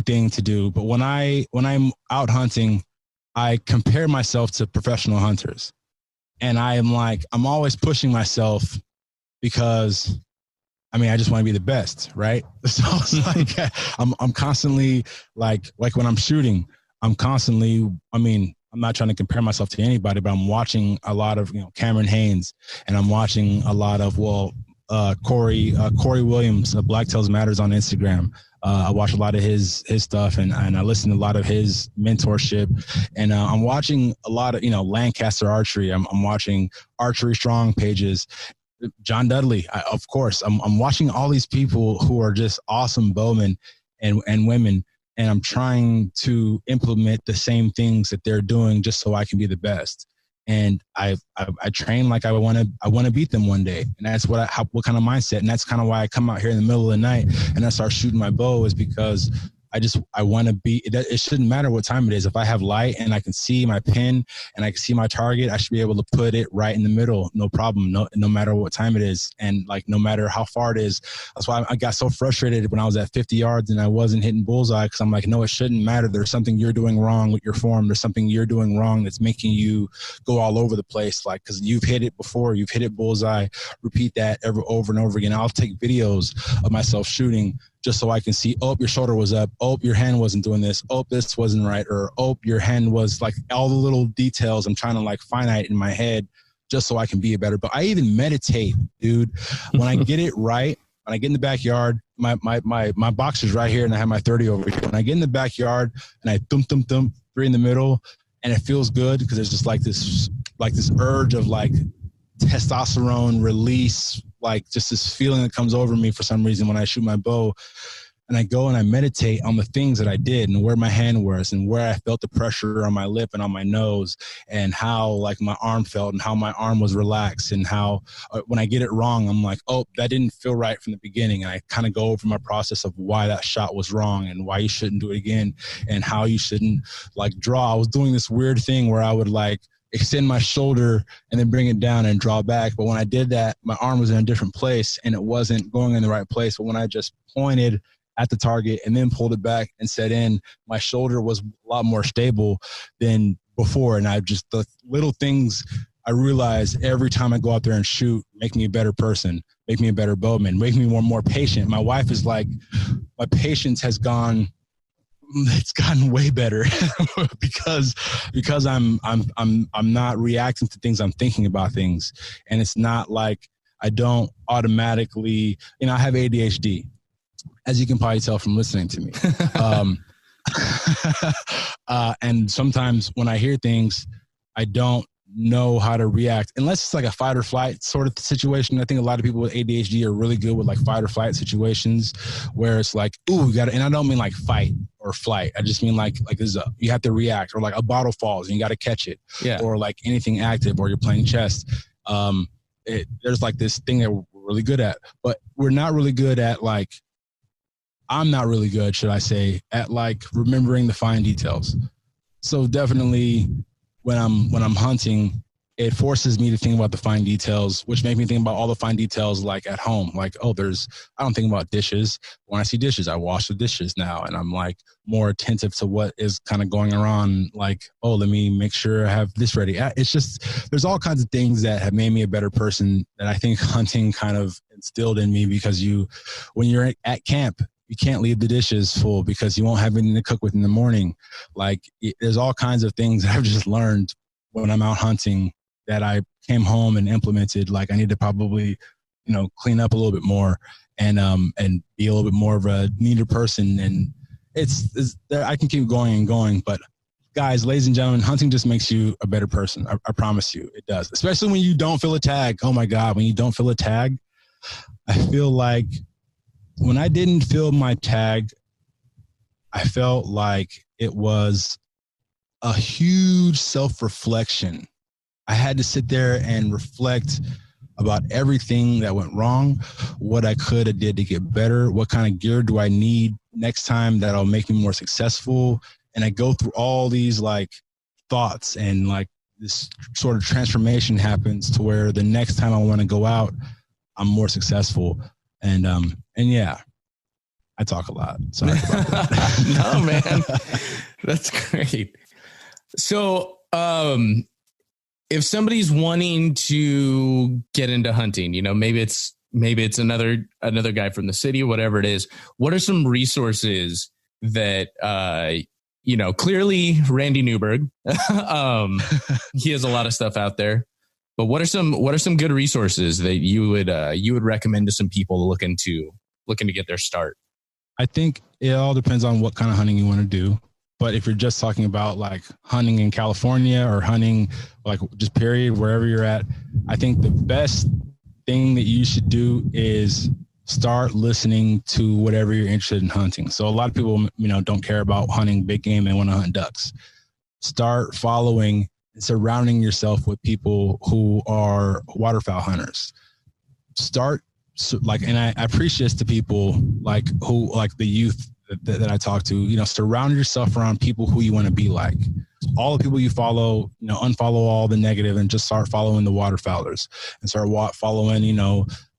thing to do, but when I'm out hunting, I compare myself to professional hunters. And I'm always pushing myself, because I mean, I just want to be the best, right? So it's like, I'm constantly like when I'm shooting, I'm not trying to compare myself to anybody, but I'm watching a lot of, Cameron Haynes, and I'm watching a lot of, Corey Williams, Blacktails Matters on Instagram. I watch a lot of his stuff, and I listen to a lot of his mentorship, and I'm watching a lot of, Lancaster Archery. I'm watching Archery Strong pages, John Dudley, of course. I'm watching all these people who are just awesome bowmen and women, and I'm trying to implement the same things that they're doing just so I can be the best. And I train like I want to beat them one day, and that's what kind of mindset. And that's kind of why I come out here in the middle of the night and I start shooting my bow, is because I want to be. It shouldn't matter what time it is. If I have light and I can see my pin and I can see my target, I should be able to put it right in the middle, no problem. No matter what time it is, and like no matter how far it is. That's why I got so frustrated when I was at 50 yards and I wasn't hitting bullseye, because I'm like, no, it shouldn't matter. There's something you're doing wrong with your form. There's something you're doing wrong that's making you go all over the place. Like, because you've hit it before, you've hit it bullseye. Repeat that over and over again. I'll take videos of myself shooting, just so I can see, your shoulder was up. Your hand wasn't doing this. This wasn't right. Or, your hand was like, all the little details I'm trying to like finite in my head, just so I can be a better. But I even meditate, dude. When I get it right, when I get in the backyard, my boxer's right here and I have my 30 over here. When I get in the backyard and I thump, 3 in the middle, and it feels good, because there's just like this urge of like testosterone release, like just this feeling that comes over me for some reason when I shoot my bow. And I go and I meditate on the things that I did and where my hand was and where I felt the pressure on my lip and on my nose, and how like my arm felt and how my arm was relaxed, and how when I get it wrong, I'm like, that didn't feel right from the beginning. And I kind of go over my process of why that shot was wrong and why you shouldn't do it again, and how you shouldn't like draw. I was doing this weird thing where I would like extend my shoulder and then bring it down and draw back. But when I did that, my arm was in a different place and it wasn't going in the right place. But when I just pointed at the target and then pulled it back and set in, my shoulder was a lot more stable than before. And the little things I realize every time I go out there and shoot make me a better person, make me a better bowman, make me more patient. My wife is like, my patience has gotten way better because I'm not reacting to things. I'm thinking about things, and it's not like I don't automatically, I have ADHD, as you can probably tell from listening to me. And sometimes when I hear things, I don't know how to react unless it's like a fight or flight sort of situation. I think a lot of people with ADHD are really good with like fight or flight situations where it's like, ooh, you gotta, and I don't mean like fight or flight. I just mean like you have to react, or like a bottle falls and you got to catch it, or like anything active, or you're playing chess. There's like this thing that we're really good at, but we're not really good at like, I'm not really good, should I say, at like remembering the fine details. So definitely when I'm hunting, it forces me to think about the fine details, which make me think about all the fine details like at home. Like, I don't think about dishes. When I see dishes, I wash the dishes now. And I'm like more attentive to what is kind of going around. Like, let me make sure I have this ready. It's just, there's all kinds of things that have made me a better person that I think hunting kind of instilled in me, because when you're at camp, you can't leave the dishes full because you won't have anything to cook with in the morning. Like, there's all kinds of things that I've just learned when I'm out hunting that I came home and implemented. Like, I need to probably, clean up a little bit more and be a little bit more of a neater person. And it's I can keep going and going, but guys, ladies and gentlemen, hunting just makes you a better person. I promise you it does. Especially when you don't feel a tag. Oh my God. When you don't feel a tag, I feel like, when I didn't feel my tag, I felt like it was a huge self-reflection. I had to sit there and reflect about everything that went wrong, what I could have did to get better, what kind of gear do I need next time that'll make me more successful. And I go through all these like thoughts, and like this sort of transformation happens to where the next time I want to go out, I'm more successful. And yeah, I talk a lot. Sorry about that. No, man, that's great. So, if somebody's wanting to get into hunting, maybe it's another guy from the city, whatever it is, what are some resources that, clearly Randy Newberg, he has a lot of stuff out there. But what are some good resources that you would recommend to some people looking to get their start? I think it all depends on what kind of hunting you want to do. But if you're just talking about like hunting in California or hunting like just period, wherever you're at, I think the best thing that you should do is start listening to whatever you're interested in hunting. So a lot of people, don't care about hunting big game and want to hunt ducks. Start following and surrounding yourself with people who are waterfowl hunters. And I preach this to people like who, like the youth that I talk to, surround yourself around people who you want to be like. All the people you follow, unfollow all the negative and just start following the waterfowlers and start following,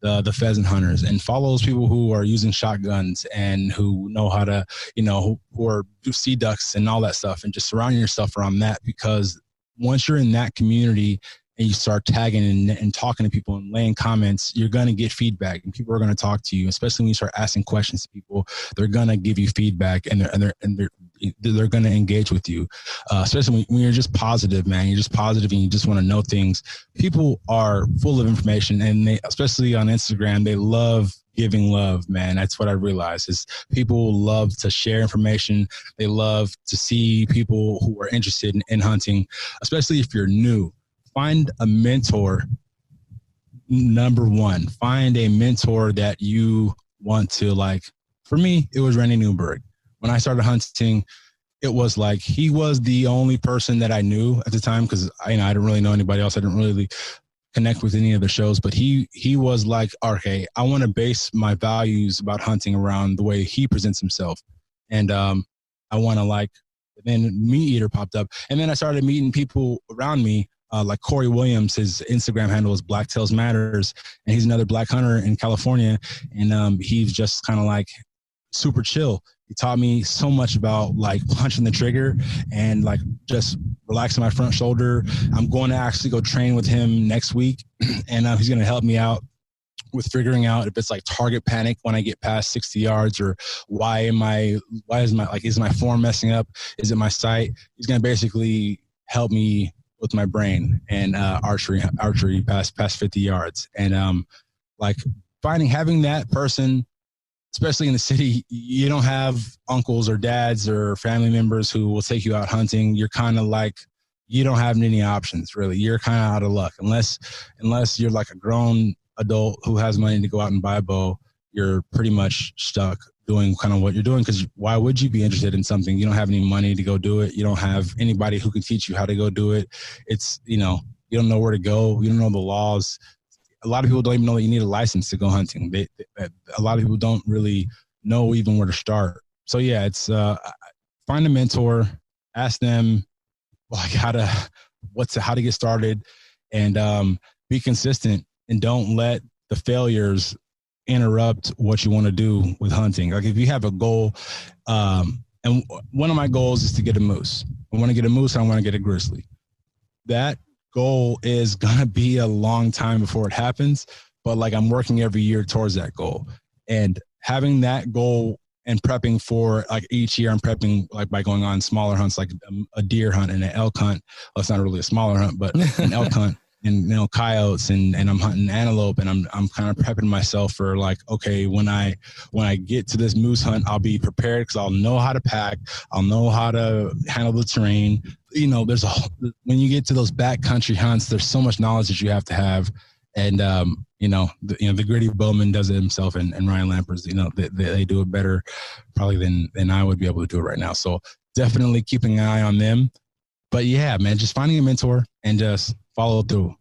the pheasant hunters, and follow those people who are using shotguns and who know how to, who are sea ducks and all that stuff, and just surround yourself around that, because once you're in that community and you start tagging and talking to people and laying comments, you're going to get feedback, and people are going to talk to you, especially when you start asking questions to people. They're going to give you feedback, and they're going to engage with you, especially when you're just positive, man. You're just positive and you just want to know things. People are full of information, and they, especially on Instagram, they love giving love, man. That's what I realized is people love to share information. They love to see people who are interested in hunting, especially if you're new. Find a mentor. Number one, find a mentor that you want to like. For me, it was Randy Newberg. When I started hunting, it was like he was the only person that I knew at the time, because I didn't really know anybody else. I didn't really connect with any of the shows, but he was like, okay, I want to base my values about hunting around the way he presents himself. And I want to like, then Meat Eater popped up. And then I started meeting people around me, like Corey Williams. His Instagram handle is Blacktails Matters, and he's another black hunter in California. And he's just kind of like super chill. He taught me so much about like punching the trigger and like just relaxing my front shoulder. I'm going to actually go train with him next week, and he's going to help me out with figuring out if it's like target panic when I get past 60 yards, or is my form messing up? Is it my sight? He's going to basically help me with my brain and archery past 50 yards. And like having that person, especially in the city, you don't have uncles or dads or family members who will take you out hunting. You're kind of like, you don't have any options really. You're kind of out of luck unless you're like a grown adult who has money to go out and buy a bow. You're pretty much stuck doing kind of what you're doing, because why would you be interested in something? You don't have any money to go do it. You don't have anybody who can teach you how to go do it. It's, you don't know where to go. You don't know the laws. A lot of people don't even know that you need a license to go hunting. A lot of people don't really know even where to start. So yeah, it's find a mentor, ask them like how to get started, and be consistent, and don't let the failures interrupt what you want to do with hunting. Like if you have a goal, and one of my goals is to get a moose. I want to get a moose. I want to get a grizzly. That goal is going to be a long time before it happens, but like I'm working every year towards that goal, and having that goal and prepping for like each year. I'm prepping like by going on smaller hunts, like a deer hunt and an elk hunt. Well, it's not really a smaller hunt, but an elk hunt. And coyotes, and I'm hunting antelope, and I'm kind of prepping myself for like, okay, when I get to this moose hunt, I'll be prepared, because I'll know how to pack, I'll know how to handle the terrain. When you get to those backcountry hunts, there's so much knowledge that you have to have, and the gritty bowman does it himself, and Ryan Lampers, they do it better probably than I would be able to do it right now. So definitely keeping an eye on them. But yeah, man, just finding a mentor and just follow through,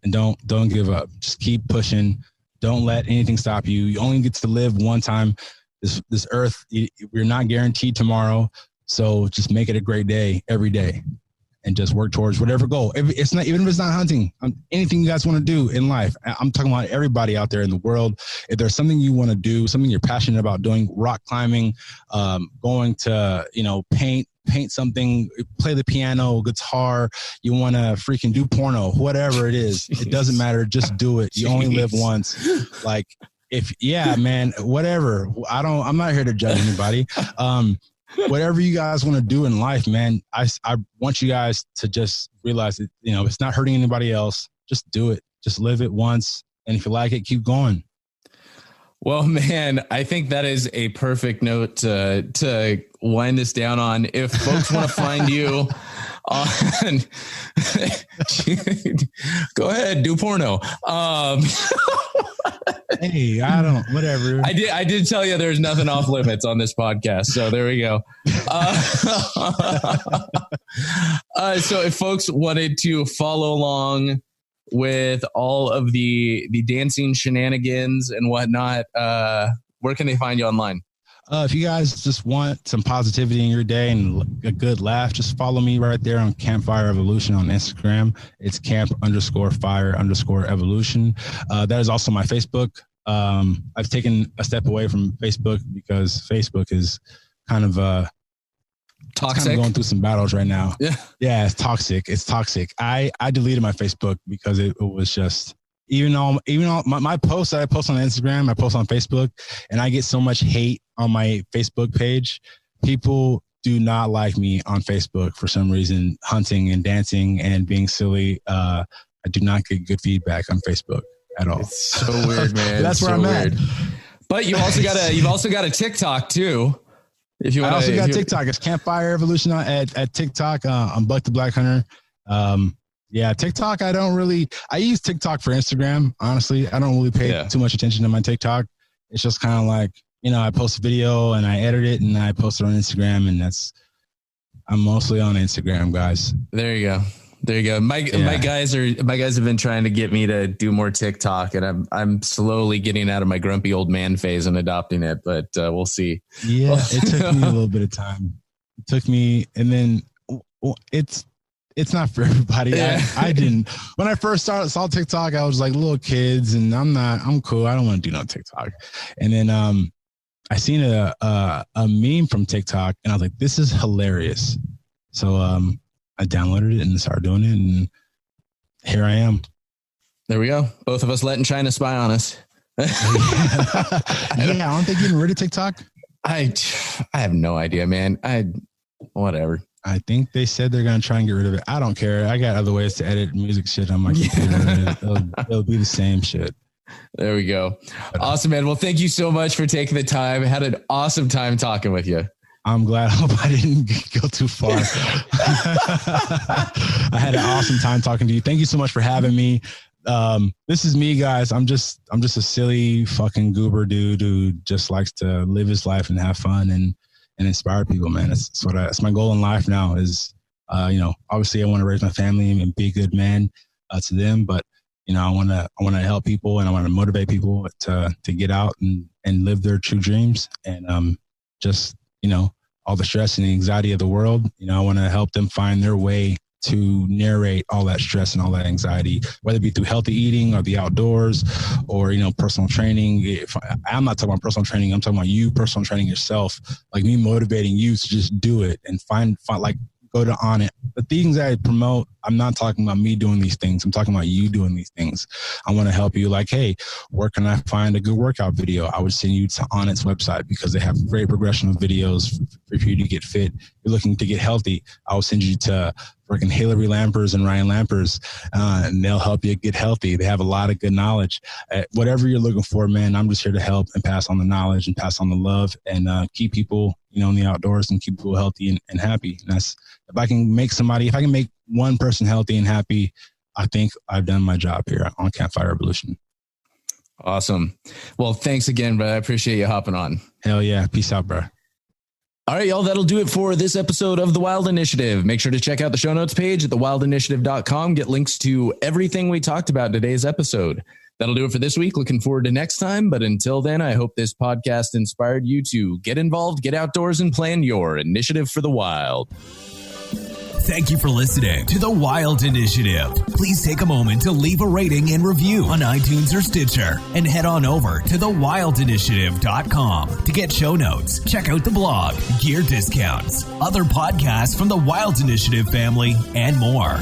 and don't give up. Just keep pushing. Don't let anything stop you. You only get to live one time. This earth, we're not guaranteed tomorrow. So just make it a great day every day, and just work towards whatever goal. Even if it's not hunting, anything you guys want to do in life. I'm talking about everybody out there in the world. If there's something you want to do, something you're passionate about doing, rock climbing, going to, paint something, play the piano, guitar, you want to freaking do porno, whatever it is, it doesn't matter. Just do it. You only live once. Like man, whatever. I'm not here to judge anybody. Whatever you guys want to do in life, man, I want you guys to just realize that, it's not hurting anybody else. Just do it. Just live it once. And if you like it, keep going. Well, man, I think that is a perfect note to wind this down on. If folks want to find you on, go ahead, do porno. Hey, whatever. I did tell you there's nothing off limits on this podcast. So there we go. So if folks wanted to follow along with all of the dancing shenanigans and whatnot, where can they find you online? If you guys just want some positivity in your day and a good laugh, just follow me right there on Campfire Evolution on Instagram. It's camp_fire_evolution. That is also my Facebook. I've taken a step away from Facebook because Facebook is kind of toxic. Kind of going through some battles right now. Yeah, it's toxic. I deleted my Facebook because it was just, even though my posts that I post on Instagram, I post on Facebook, and I get so much hate on my Facebook page. People do not like me on Facebook for some reason, hunting and dancing and being silly. I do not get good feedback on Facebook at all. It's so weird, man. That's where I'm at. But you've also got a TikTok too. If you want, I also got TikTok. It's Campfire Evolution at TikTok. I'm Buck the Black Hunter. Yeah, TikTok. I use TikTok for Instagram. Honestly, I don't really pay too much attention to my TikTok. It's just kind of like, I post a video and I edit it and I post it on Instagram, and I'm mostly on Instagram, guys. There you go. My guys have been trying to get me to do more TikTok, and I'm slowly getting out of my grumpy old man phase and adopting it, but we'll see. Yeah, it took me a little bit of time. It took me, and then it's not for everybody. Yeah. I didn't. When I first saw TikTok, I was like little kids, and I'm cool. I don't want to do no TikTok. And then I seen a meme from TikTok, and I was like, this is hilarious. So I downloaded it and started doing it, and here I am. There we go. Both of us letting China spy on us. Yeah, aren't they getting rid of TikTok? I have no idea, man. Whatever. I think they said they're going to try and get rid of it. I don't care. I got other ways to edit music shit on my computer. It'll be the same shit. There we go. Awesome, man. Well, thank you so much for taking the time. I had an awesome time talking with you. I'm glad. I hope I didn't go too far. I had an awesome time talking to you. Thank you so much for having me. This is me, guys. I'm just a silly fucking goober dude who just likes to live his life and have fun and inspire people, man. That's my goal in life now is, obviously I want to raise my family and be a good man to them, but I want to help people and I want to motivate people to get out and live their true dreams and all the stress and the anxiety of the world. I want to help them find their way to narrate all that stress and all that anxiety, whether it be through healthy eating or the outdoors or, personal training. I'm not talking about personal training. I'm talking about you personal training yourself, like me motivating you to just do it and find go to on it. The things I promote, I'm not talking about me doing these things. I'm talking about you doing these things. I want to help you like, hey, where can I find a good workout video? I would send you to Onnit's website because they have great progression of videos for you to get fit. You're looking to get healthy. I will send you to freaking Hillary Lampers and Ryan Lampers, and they'll help you get healthy. They have a lot of good knowledge. Whatever you're looking for, man, I'm just here to help and pass on the knowledge and pass on the love and keep people, in the outdoors and keep people healthy and happy. And that's, if I can make one person healthy and happy, I think I've done my job here on Campfire Evolution. Awesome. Well, thanks again, bro. I appreciate you hopping on. Hell yeah. Peace out, bro. All right, y'all, that'll do it for this episode of The Wild Initiative. Make sure to check out the show notes page at thewildinitiative.com. Get links to everything we talked about in today's episode. That'll do it for this week. Looking forward to next time. But until then, I hope this podcast inspired you to get involved, get outdoors, and plan your initiative for the wild. Thank you for listening to The Wild Initiative. Please take a moment to leave a rating and review on iTunes or Stitcher and head on over to thewildinitiative.com to get show notes, check out the blog, gear discounts, other podcasts from the Wild Initiative family, and more.